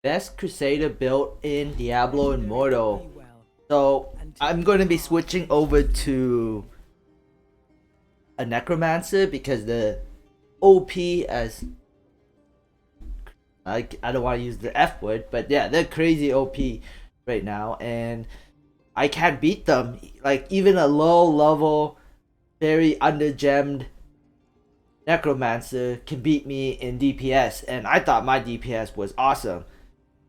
Best Crusader built in Diablo Immortal. So I'm going to be switching over to a Necromancer because the OP as I don't want to use the F word, but yeah, they're crazy OP right now, and I can't beat them. Like even a low level, very undergemmed Necromancer can beat me in DPS, and I thought my DPS was awesome.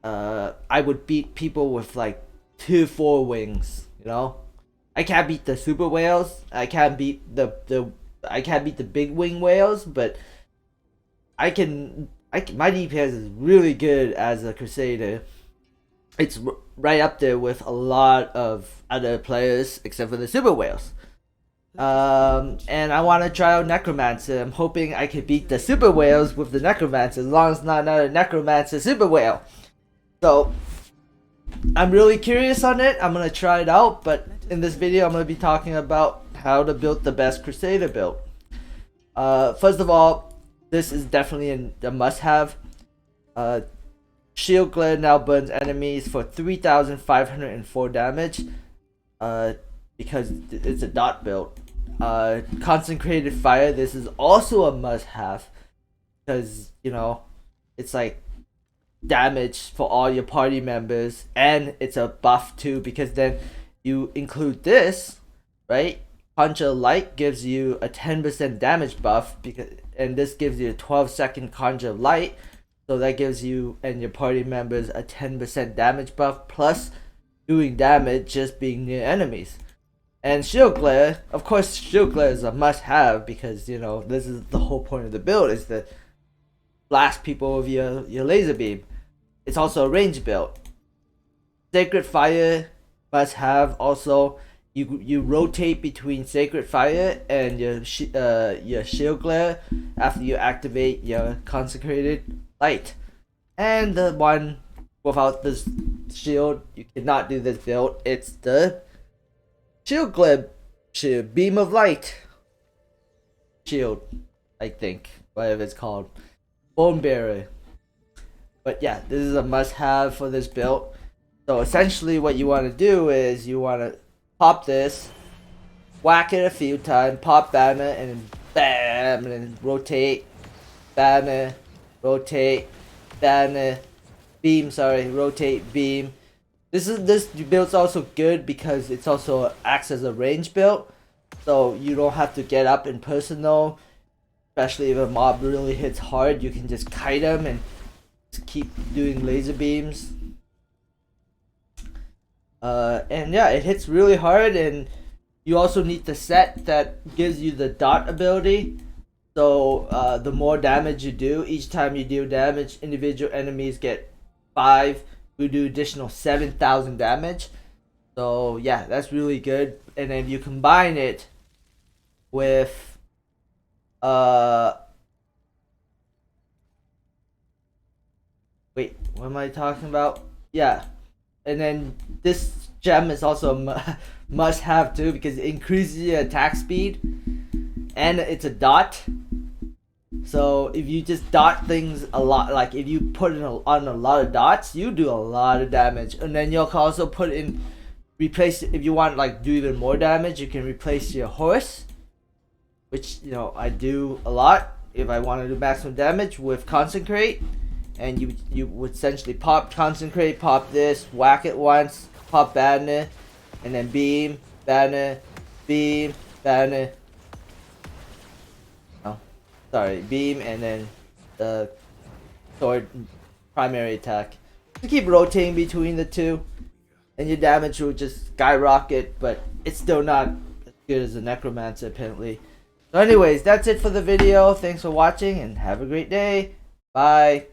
I would beat people with like 2-4 wings. You know, I can't beat the super whales. I can't beat I can't beat the big wing whales, but I can. My DPS is really good as a Crusader. It's right up there with a lot of other players, except for the super whales. And I want to try out Necromancer. I'm hoping I can beat the super whales with the Necromancer, as long as it's not another Necromancer super whale. So I'm really curious on it. I'm gonna try it out, but in this video I'm gonna be talking about how to build the best Crusader build. First of all, this is definitely a must-have. Shield Glare now burns enemies for 3,504 damage. Because it's a dot build. Concentrated Fire. This is also a must-have because you know it's like damage for all your party members, and it's a buff too because then you include this, right? Conjure Light gives you a 10% damage buff and this gives you a 12-second Conjure Light, so that gives you and your party members a 10% damage buff plus doing damage just being near enemies. And Shield Glare, of course, Shield Glare is a must-have because you know this is the whole point of the build, is to blast people with your laser beam. It's also a range build. Sacred Fire must have also. You rotate between Sacred Fire and your Shield Glare after you activate your Consecrated Light. And the one without this shield, you cannot do this build. It's the Shield Glare Beam of Light Shield, I think, whatever it's called. Bone Bearer. But yeah, this is a must-have for this build. So essentially what you want to do is you want to pop this, whack it a few times, pop banner, and then bam, and then rotate, banner, rotate, banner, beam, rotate, beam. This build's also good because it's also acts as a range build. So you don't have to get up in personal, especially if a mob really hits hard, you can just kite them and keep doing laser beams. And yeah, it hits really hard, and you also need the set that gives you the dot ability. So the more damage you do, each time you do damage, individual enemies get 5. We do additional 7,000 damage. So yeah, that's really good. And then you combine it with wait, what am I talking about? Yeah. And then this gem is also a must have too because it increases your attack speed and it's a dot. So if you just dot things a lot, like if you put in on a lot of dots, you do a lot of damage. And then you'll also put in, replace, if you want like do even more damage, you can replace your horse, which you know I do a lot if I want to do maximum damage, with Consecrate. And you would essentially pop Consecrate, pop this, whack it once, pop banner, and then beam, banner, beam, banner. Oh, sorry, beam, and then the sword primary attack. You keep rotating between the two, and your damage will just skyrocket, but it's still not as good as the Necromancer apparently. So anyways, that's it for the video. Thanks for watching and have a great day. Bye.